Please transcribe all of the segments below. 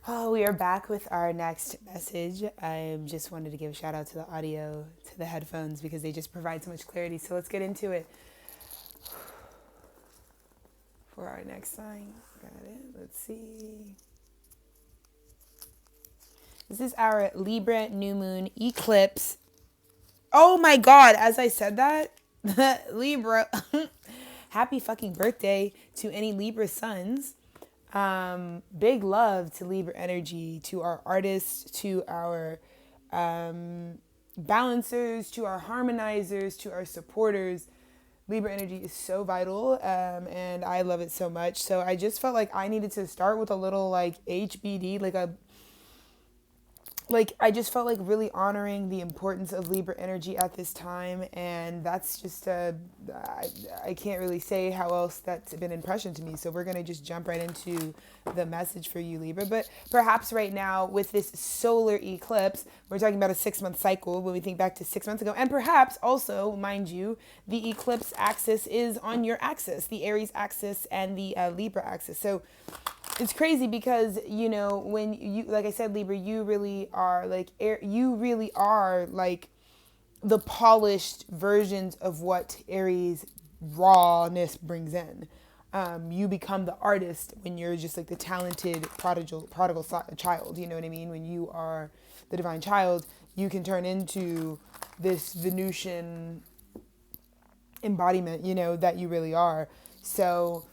Oh, we are back with our next message. I just wanted to give a shout out to the audio, to the headphones, because they just provide so much clarity. So let's get into it. For our next sign, got it. Let's see. This is our Libra new moon eclipse. Oh my God, as I said that, Libra, happy fucking birthday to any Libra sons. Big love to Libra energy, to our artists, to our balancers, to our harmonizers, to our supporters. Libra energy is so vital, and I love it so much. So I just felt like I needed to start with a little like HBD, I just felt like really honoring the importance of Libra energy at this time, and that's just I can't really say how else that's been impression to me. So we're gonna just jump right into the message for you, Libra. But perhaps right now with this solar eclipse, we're talking about a 6-month cycle when we think back to 6 months ago, and perhaps also, mind you, the eclipse axis is on your axis, the Aries axis and the Libra axis. So it's crazy because, you know, when you, like I said, Libra, you really are like the polished versions of what Aries rawness brings in. You become the artist when you're just like the talented prodigal child. You know what I mean? When you are the divine child, you can turn into this Venusian embodiment, you know, that you really are. So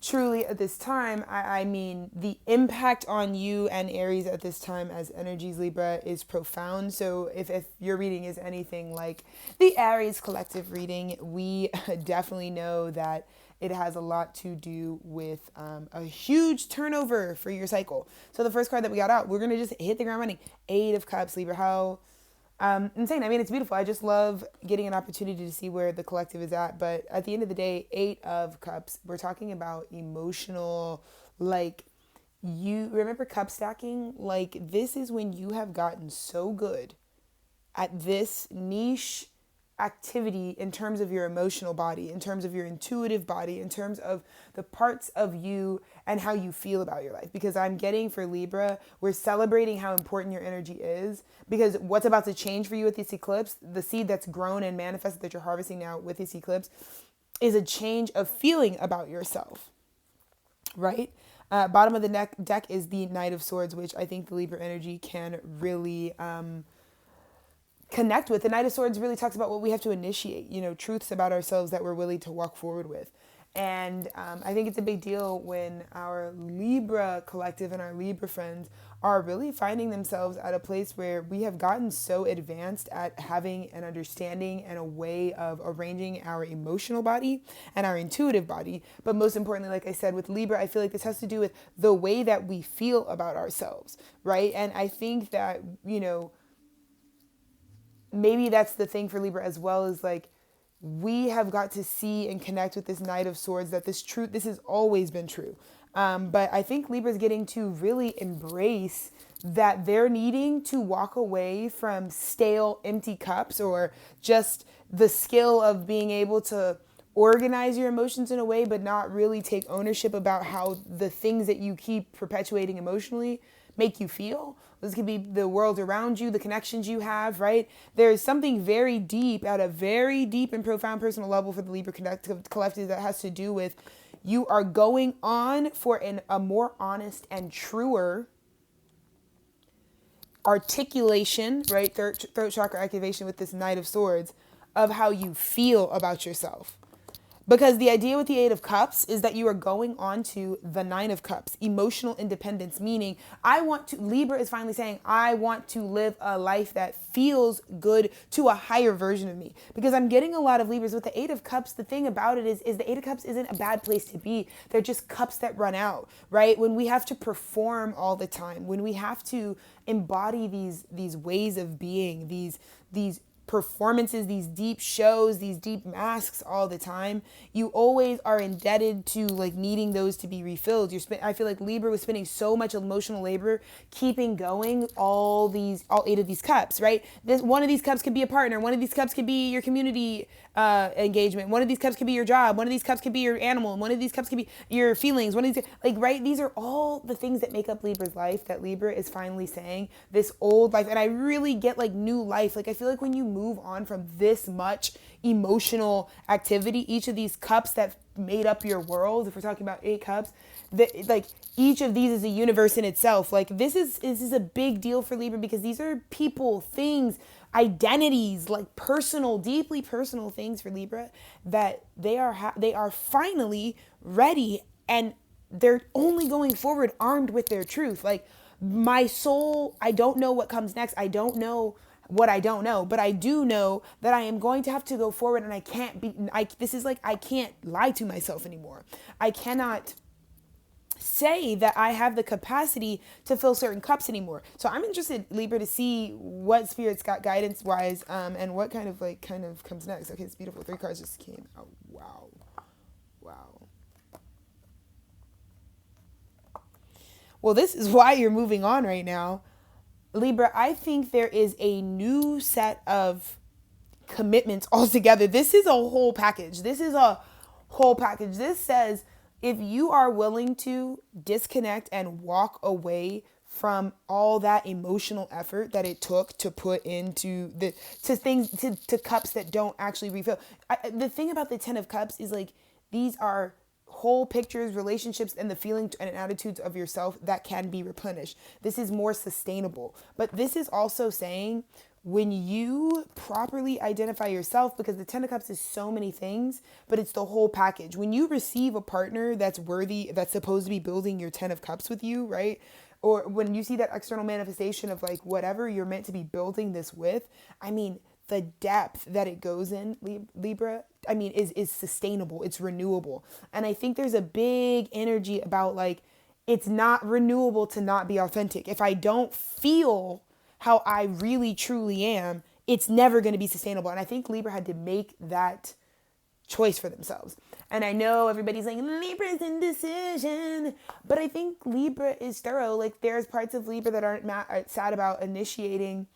truly at this time, I mean, the impact on you and Aries at this time as energies Libra is profound. So if your reading is anything like the Aries collective reading, we definitely know that it has a lot to do with a huge turnover for your cycle. So the first card that we got out, we're going to just hit the ground running. 8 of Cups, Libra. How insane. I mean, it's beautiful. I just love getting an opportunity to see where the collective is at. But at the end of the day, 8 of Cups, we're talking about emotional, like, you remember cup stacking? Like, this is when you have gotten so good at this niche activity in terms of your emotional body, in terms of your intuitive body, in terms of the parts of you and how you feel about your life. Because I'm getting for Libra, we're celebrating how important your energy is, because what's about to change for you with this eclipse, the seed that's grown and manifested that you're harvesting now with this eclipse, is a change of feeling about yourself, right? Bottom of the deck is the Knight of Swords, which I think the Libra energy can really connect with. The Knight of Swords really talks about what we have to initiate, you know, truths about ourselves that we're willing to walk forward with. And I think it's a big deal when our Libra collective and our Libra friends are really finding themselves at a place where we have gotten so advanced at having an understanding and a way of arranging our emotional body and our intuitive body. But most importantly, like I said, with Libra, I feel like this has to do with the way that we feel about ourselves, right? And I think that, you know, maybe that's the thing for Libra as well, is like, we have got to see and connect with this Knight of Swords, that this has always been true. But I think Libra's getting to really embrace that they're needing to walk away from stale, empty cups, or just the skill of being able to organize your emotions in a way, but not really take ownership about how the things that you keep perpetuating emotionally make you feel. This could be the world around you, the connections you have, right? There's something very deep, at a very deep and profound personal level for the Libra collective, that has to do with you are going on for a more honest and truer articulation, right? Throat chakra activation with this Knight of Swords, of how you feel about yourself. Because the idea with the 8 of Cups is that you are going on to the 9 of Cups, emotional independence, meaning Libra is finally saying, I want to live a life that feels good to a higher version of me. Because I'm getting a lot of Libras with the 8 of Cups. The thing about it is the 8 of Cups isn't a bad place to be. They're just cups that run out, right? When we have to perform all the time, when we have to embody these ways of being, these performances, these deep shows, these deep masks all the time, you always are indebted to like needing those to be refilled. I feel like Libra was spending so much emotional labor keeping going all 8 of these cups, right? One of these cups could be a partner. One of these cups could be your community engagement. One of these cups could be your job. One of these cups could be your animal. One of these cups could be your feelings. One of these, like, right? These are all the things that make up Libra's life, that Libra is finally saying this old life. And I really get like new life. Like, I feel like when you move on from this much emotional activity, each of these cups that made up your world, if we're talking about 8 cups, that like each of these is a universe in itself. Like this is a big deal for Libra, because these are people, things, identities, like personal, deeply personal things for Libra, that they are finally ready, and they're only going forward armed with their truth. Like, my soul, I don't know what comes next. I don't know what I don't know, but I do know that I am going to have to go forward, and I can't lie to myself anymore. I cannot say that I have the capacity to fill certain cups anymore. So I'm interested, Libra, to see what Spirit's got guidance wise, and what kind of comes next. Okay, it's beautiful. 3 cards just came out. Wow. Well, this is why you're moving on right now, Libra. I think there is a new set of commitments altogether. This is a whole package. This says, if you are willing to disconnect and walk away from all that emotional effort that it took to put into to cups that don't actually refill. The thing about the 10 of Cups is, like, these are whole pictures, relationships, and the feelings and attitudes of yourself that can be replenished. This is more sustainable. But this is also saying, when you properly identify yourself, because the 10 of Cups is so many things, but it's the whole package. When you receive a partner that's worthy, that's supposed to be building your 10 of Cups with you, right? Or when you see that external manifestation of like whatever you're meant to be building this with, I mean, the depth that it goes in, Libra, I mean, is sustainable. It's renewable. And I think there's a big energy about, like, it's not renewable to not be authentic. If I don't feel how I really truly am, it's never going to be sustainable. And I think Libra had to make that choice for themselves. And I know everybody's like, Libra's indecision, but I think Libra is thorough. Like, there's parts of Libra that aren't sad about initiating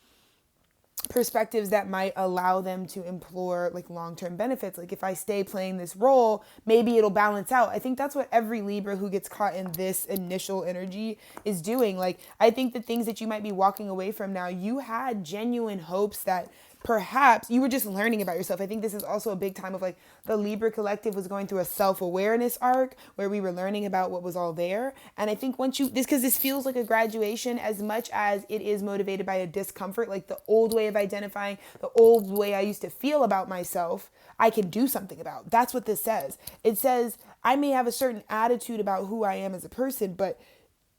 perspectives that might allow them to implore like long-term benefits. Like, if I stay playing this role, maybe it'll balance out. I think that's what every Libra who gets caught in this initial energy is doing. Like, I think the things that you might be walking away from now, you had genuine hopes that perhaps you were just learning about yourself. I think this is also a big time of, like, the Libra collective was going through a self-awareness arc where we were learning about what was all there. And I think because this feels like a graduation as much as it is motivated by a discomfort, like the old way of identifying, the old way I used to feel about myself, I can do something about. That's what this says. It says, I may have a certain attitude about who I am as a person, but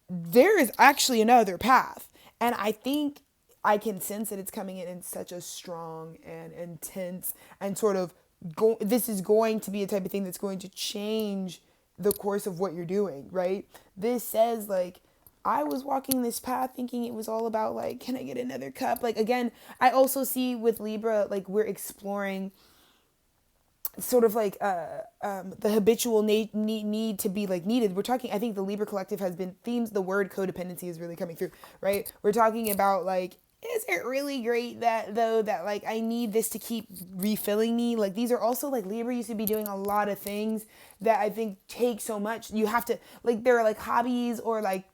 there is actually another path. And I think I can sense that it's coming in such a strong and intense and sort of this is going to be a type of thing that's going to change the course of what you're doing, right? This says, like, I was walking this path thinking it was all about, like, can I get another cup? Like, again, I also see with Libra, like, we're exploring sort of like the habitual need to be like needed. We're talking, I think the Libra collective has been themes. The word codependency is really coming through, right? We're talking about, like, is it really great that like I need this to keep refilling me? Like, these are also, like, Libra used to be doing a lot of things that I think take so much. You have to, like, there are like hobbies or like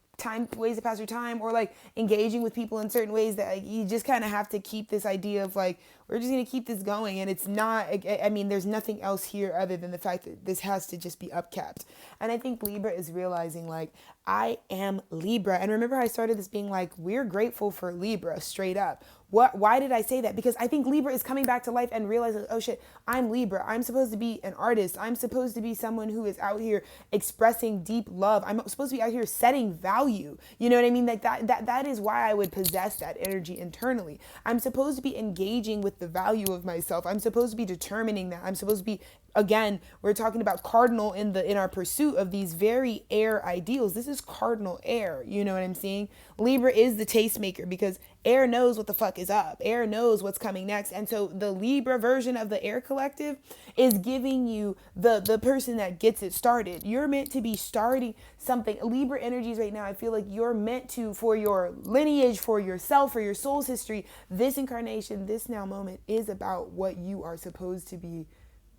ways to pass your time, or like engaging with people in certain ways that, like, you just kind of have to keep this idea of, like, we're just going to keep this going. And it's not, I mean, there's nothing else here other than the fact that this has to just be upkept. And I think Libra is realizing, like, I am Libra. And remember, I started this being like, we're grateful for Libra, straight up. Why did I say that? Because I think Libra is coming back to life and realizing, oh shit, I'm Libra. I'm supposed to be an artist. I'm supposed to be someone who is out here expressing deep love. I'm supposed to be out here setting value. You know what I mean? Like, that is why I would possess that energy internally. I'm supposed to be engaging with the value of myself. I'm supposed to be determining that. I'm supposed to be again, we're talking about cardinal in our pursuit of these very air ideals. This is cardinal air. You know what I'm saying? Libra is the tastemaker because air knows what the fuck is up. Air knows what's coming next. And so the Libra version of the air collective is giving you the person that gets it started. You're meant to be starting something. Libra energies right now, I feel like you're meant to, for your lineage, for yourself, for your soul's history, this incarnation, this now moment is about what you are supposed to be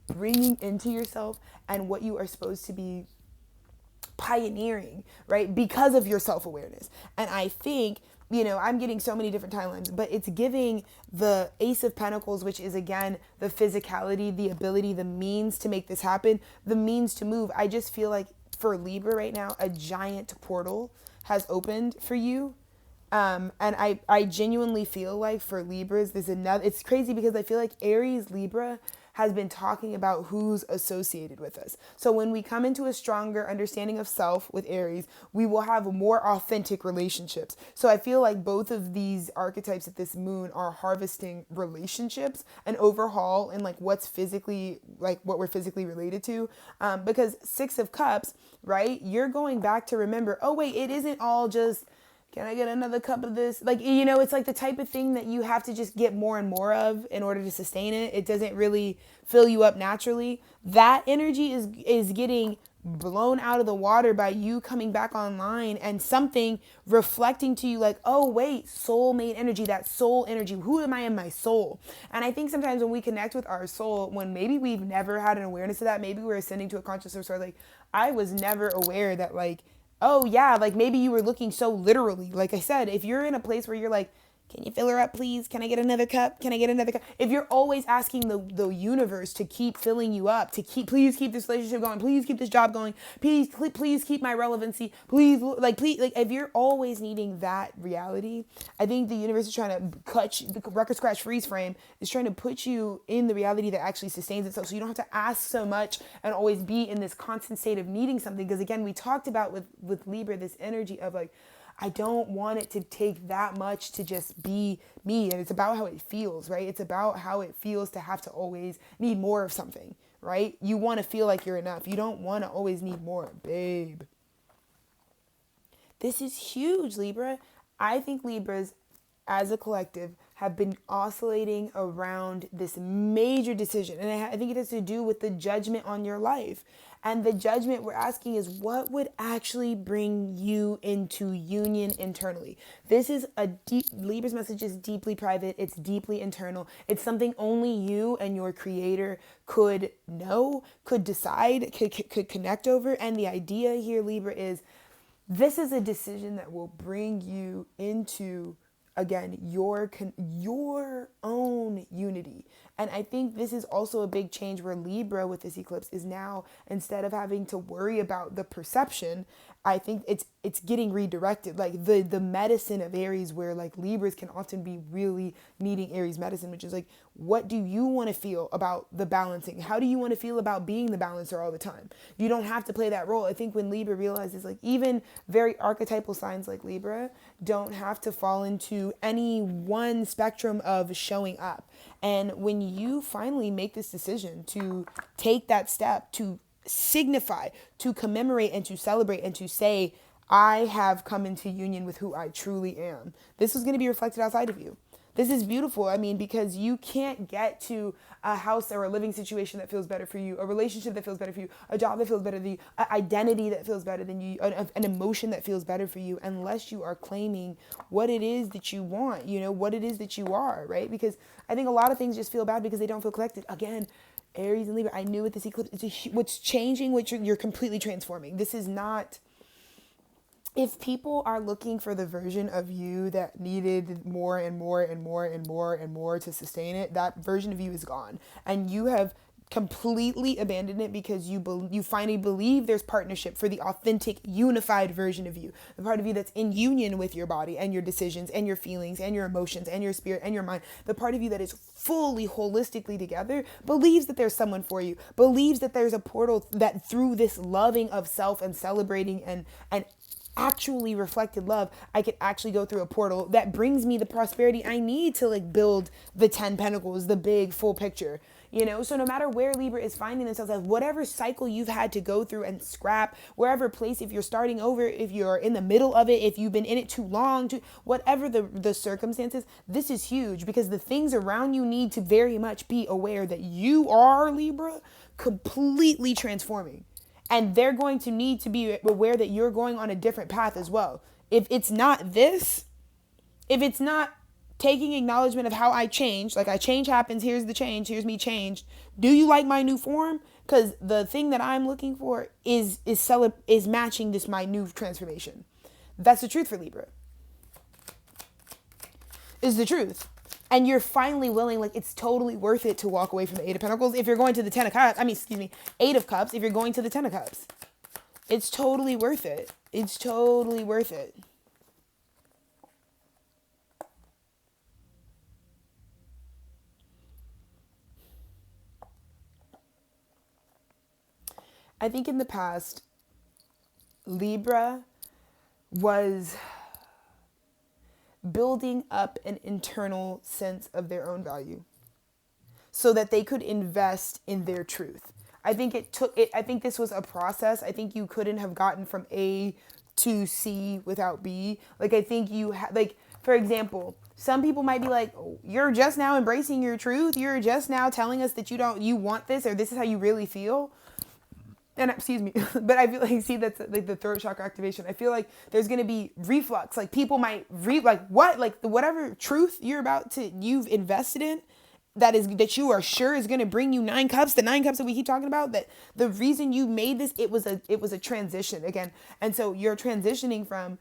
bringing into yourself and what you are supposed to be pioneering, right? Because of your self-awareness. And I think, I'm getting so many different timelines, but it's giving the Ace of Pentacles, which is again, the physicality, the ability, the means to make this happen, the means to move. I just feel like for Libra right now, a giant portal has opened for you. And I genuinely feel like for Libras, it's crazy because I feel like Aries Libra has been talking about who's associated with us. So when we come into a stronger understanding of self with Aries, we will have more authentic relationships. So I feel like both of these archetypes at this moon are harvesting relationships, an overhaul in like what's physically, like what we're physically related to. Because 6 of Cups, right? You're going back to remember, oh wait, it isn't all just, can I get another cup of this? Like, it's like the type of thing that you have to just get more and more of in order to sustain it. It doesn't really fill you up naturally. That energy is getting blown out of the water by you coming back online and something reflecting to you like, oh wait, soulmate energy, that soul energy. Who am I in my soul? And I think sometimes when we connect with our soul, when maybe we've never had an awareness of that, maybe we're ascending to a consciousness where like, I was never aware that like, oh yeah, like maybe you were looking so literally. Like I said, if you're in a place where you're like, can you fill her up, please? Can I get another cup? Can I get another cup? If you're always asking the universe to keep filling you up, please keep this relationship going, please keep this job going, please keep my relevancy, please, if you're always needing that reality, I think the universe is trying to cut you, the record scratch freeze frame is trying to put you in the reality that actually sustains itself. So you don't have to ask so much and always be in this constant state of needing something. Because again, we talked about with Libra, this energy of like, I don't want it to take that much to just be me. And it's about how it feels, right? It's about how it feels to have to always need more of something, right? You want to feel like you're enough. You don't want to always need more, babe. This is huge, Libra. I think Libras as a collective have been oscillating around this major decision. And I think it has to do with the judgment on your life. And the judgment we're asking is what would actually bring you into union internally? This is Libra's message is deeply private. It's deeply internal. It's something only you and your creator could know, could decide, could connect over. And the idea here, Libra, is this is a decision that will bring you into, again, your own unity. And I think this is also a big change where Libra with this eclipse is now, instead of having to worry about the perception, I think it's getting redirected. Like the medicine of Aries, where like Libras can often be really needing Aries medicine, which is like, what do you want to feel about the balancing? How do you want to feel about being the balancer all the time? You don't have to play that role. I think when Libra realizes like even very archetypal signs like Libra don't have to fall into any one spectrum of showing up. And when you finally make this decision to take that step, to signify, to commemorate, and to celebrate, and to say, I have come into union with who I truly am, this is going to be reflected outside of you. This is beautiful. I mean, because you can't get to a house or a living situation that feels better for you, a relationship that feels better for you, a job that feels better than you, an identity that feels better than you, an emotion that feels better for you, unless you are claiming what it is that you want, what it is that you are, right? Because I think a lot of things just feel bad because they don't feel collected. Again, Aries and Libra, I knew with this eclipse, what's changing, which you're completely transforming. This is not... If people are looking for the version of you that needed more and more and more and more and more to sustain it, that version of you is gone. And you have completely abandoned it because you finally believe there's partnership for the authentic, unified version of you. The part of you that's in union with your body and your decisions and your feelings and your emotions and your spirit and your mind. The part of you that is fully, holistically together, believes that there's someone for you, believes that there's a portal that through this loving of self and celebrating and actually reflected love, I could actually go through a portal that brings me the prosperity I need to like build the 10 pentacles, the big full picture. you know? So no matter where Libra is finding themselves at, whatever cycle you've had to go through and scrap, wherever place, if you're starting over, if you're in the middle of it, if you've been in it too long, whatever the circumstances, this is huge, because the things around you need to very much be aware that you are, Libra, completely transforming. And they're going to need to be aware that you're going on a different path as well. If it's not this, if it's not taking acknowledgement of how I changed, like, I change happens, here's the change, here's me changed. Do you like my new form? Because the thing that I'm looking for is matching this, my new transformation. That's the truth for Libra. Is the truth. And you're finally willing, like, it's totally worth it to walk away from the Eight of Pentacles if you're going to the Eight of Cups if you're going to the Ten of Cups. It's totally worth it. It's totally worth it. I think in the past, Libra was building up an internal sense of their own value so that they could invest in their truth. I think I think this was a process. I think you couldn't have gotten from A to C without B. Like, I think for example, some people might be like, oh, you're just now embracing your truth. You're just now telling us that you want this, or this is how you really feel. And excuse me, but I feel like, see, that's like the throat chakra activation. I feel like there's going to be reflux. Like, people might whatever truth you've invested in, that you are sure is going to bring you 9 cups, the 9 cups that we keep talking about, that the reason you made this, it was a transition again. And so you're transitioning from,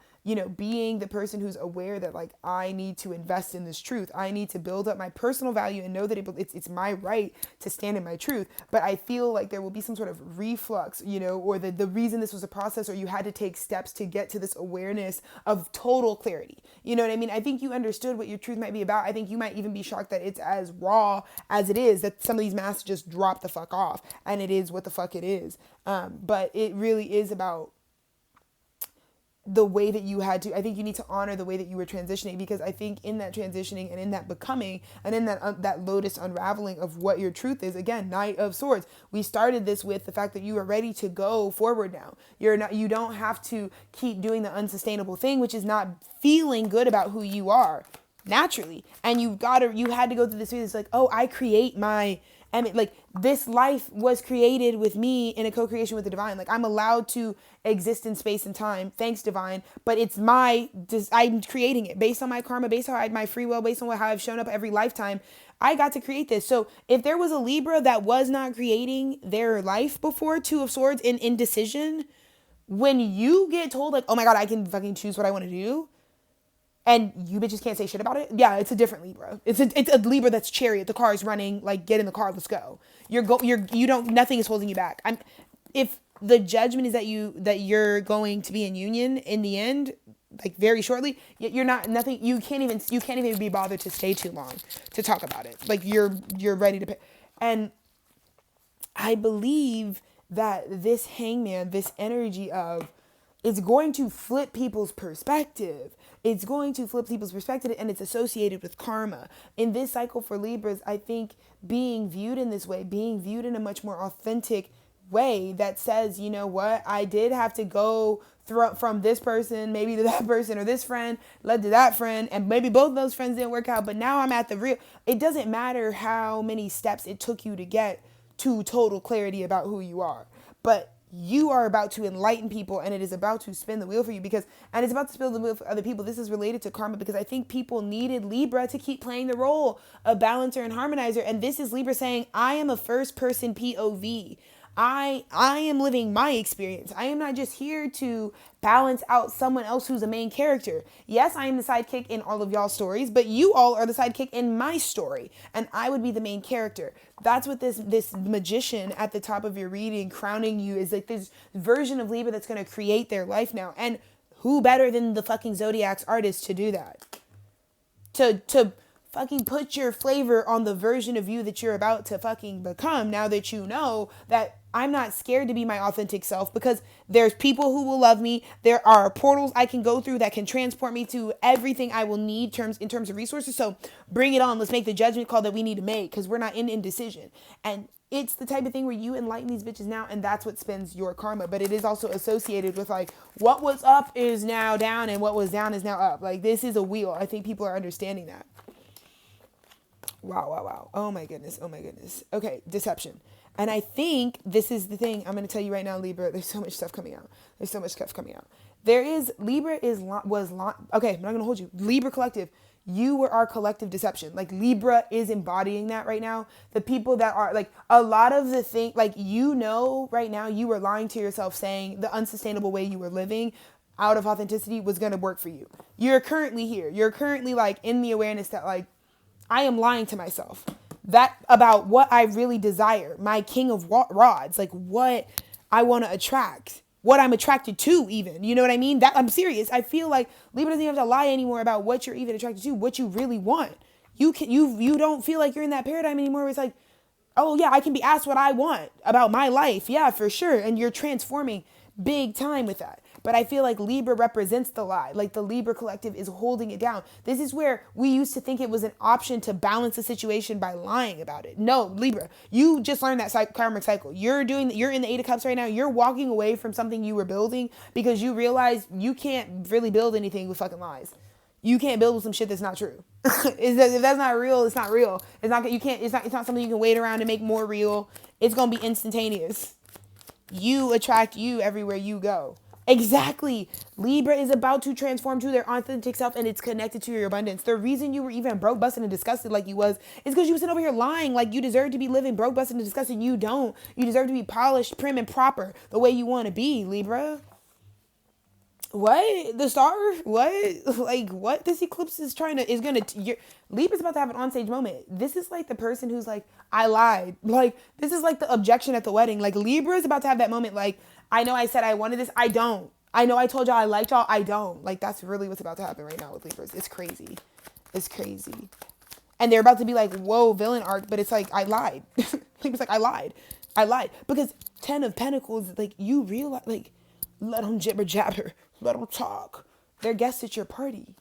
being the person who's aware that, like, I need to invest in this truth. I need to build up my personal value and know that it's my right to stand in my truth. But I feel like there will be some sort of reflux, or the reason this was a process, or you had to take steps to get to this awareness of total clarity. You know what I mean? I think you understood what your truth might be about. I think you might even be shocked that it's as raw as it is, that some of these masks just drop the fuck off, and it is what the fuck it is. But it really is about the way that you had to. I think you need to honor the way that you were transitioning, because I think in that transitioning and in that becoming and in that lotus unraveling of what your truth is, again, Knight of Swords, we started this with the fact that you are ready to go forward now. You don't have to keep doing the unsustainable thing, which is not feeling good about who you are naturally. And you had to go through this phase. It's like, oh, I create my, like, this life was created with me in a co-creation with the divine. Like, I'm allowed to exist in space and time. Thanks, divine. But it's I'm creating it based on my karma, based on my free will, based on how I've shown up every lifetime. I got to create this. So if there was a Libra that was not creating their life before, Two of Swords, in indecision, when you get told, like, oh my God, I can fucking choose what I want to do, and you bitches can't say shit about it, yeah, it's a different Libra. It's a Libra that's Chariot. The car is running, like, get in the car, let's go. Nothing is holding you back. If the judgment is that you're going to be in union in the end, like, very shortly, you're not, nothing, you can't even be bothered to stay too long to talk about it. Like, you're ready to pay. And I believe that this Hangman, this energy of, it's going to flip people's perspective. It's going to flip people's perspective, and it's associated with karma. In this cycle for Libras, I think being viewed in this way, being viewed in a much more authentic way that says, you know what, I did have to go from this person, maybe to that person, or this friend led to that friend, and maybe both of those friends didn't work out, but now I'm at the real. It doesn't matter how many steps it took you to get to total clarity about who you are, but you are about to enlighten people, and it is about to spin the wheel for you, and it's about to spin the wheel for other people. This is related to karma, because I think people needed Libra to keep playing the role of balancer and harmonizer. And this is Libra saying, I am a first person POV. I am living my experience. I am not just here to balance out someone else who's a main character. Yes, I am the sidekick in all of y'all's stories, but you all are the sidekick in my story, and I would be the main character. That's what this magician at the top of your reading crowning you is, like, this version of Libra that's going to create their life now. And who better than the fucking Zodiac's artist to do that? To fucking put your flavor on the version of you that you're about to fucking become, now that you know that I'm not scared to be my authentic self, because there's people who will love me. There are portals I can go through that can transport me to everything I will need in terms of resources. So bring it on. Let's make the judgment call that we need to make, because we're not in indecision. And it's the type of thing where you enlighten these bitches now, and that's what spends your karma. But it is also associated with like, what was up is now down, and what was down is now up. Like, this is a wheel. I think people are understanding that. Wow. Oh my goodness. Okay, deception. And I think this is the thing I'm going to tell you right now, Libra. There's so much stuff coming out. Libra okay, I'm not going to hold you. Libra collective, you were our collective deception. Like, Libra is embodying that right now. The people that are like, a lot of the thing, like, right now you were lying to yourself, saying the unsustainable way you were living out of authenticity was going to work for you. You're currently here. You're currently like in the awareness that like, I am lying to myself. That about what I really desire, my king of rods, like what I want to attract, what I'm attracted to even, you know what I mean? That I'm serious. I feel like Libra doesn't have to lie anymore about what you're even attracted to, what you really want. You don't feel like you're in that paradigm anymore. It's like, oh yeah, I can be asked what I want about my life. Yeah, for sure. And you're transforming big time with that. But I feel like Libra represents the lie. Like, the Libra collective is holding it down. This is where we used to think it was an option to balance the situation by lying about it. No, Libra, you just learned that karmic cycle. You're in the Eight of Cups right now. You're walking away from something you were building because you realize you can't really build anything with fucking lies. You can't build with some shit that's not true. If that's not real, it's not real. It's not something you can wait around and make more real. It's going to be instantaneous. You attract you everywhere you go. Exactly. Libra is about to transform to their authentic self, and it's connected to your abundance. The reason you were even broke, busted, and disgusted like you was is because you were sitting over here lying like you deserve to be living broke, busted, and disgusted. You don't. You deserve to be polished, prim, and proper the way you want to be, Libra. What? The star? What? Like, what? This eclipse is Libra's about to have an onstage moment. This is like the person who's like, I lied. Like, this is like the objection at the wedding. Like, Libra is about to have that moment. Like, I know I said I wanted this. I don't. I know I told y'all I liked y'all. I don't. Like, that's really what's about to happen right now with Libras. It's crazy. And they're about to be like, whoa, villain arc. But it's like, I lied. Libra's like, I lied. Because 10 of Pentacles, like, you realize, like, let them jibber jabber. Let them talk. They're guests at your party.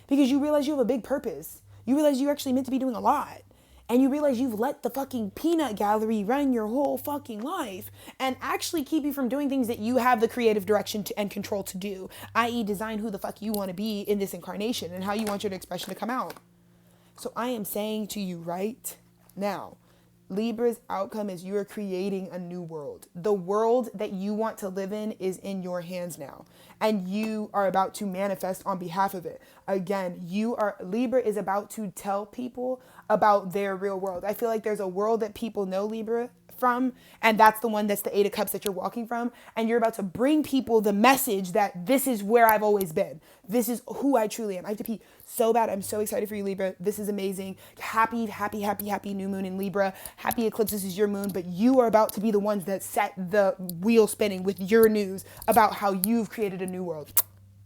Because you realize you have a big purpose. You realize you're actually meant to be doing a lot. And you realize you've let the fucking peanut gallery run your whole fucking life and actually keep you from doing things that you have the creative direction and control to do, i.e. design who the fuck you want to be in this incarnation and how you want your expression to come out. So I am saying to you right now, Libra's outcome is you are creating a new world. The world that you want to live in is in your hands now. And you are about to manifest on behalf of it. Again, Libra is about to tell people about their real world. I feel like there's a world that people know Libra from, and that's the one that's the Eight of Cups that you're walking from, and you're about to bring people the message that this is where I've always been. This is who I truly am. I have to pee so bad. I'm so excited for you, Libra. This is amazing. Happy new moon in Libra. Happy eclipse. This is your moon, but you are about to be the ones that set the wheel spinning with your news about how you've created a new world.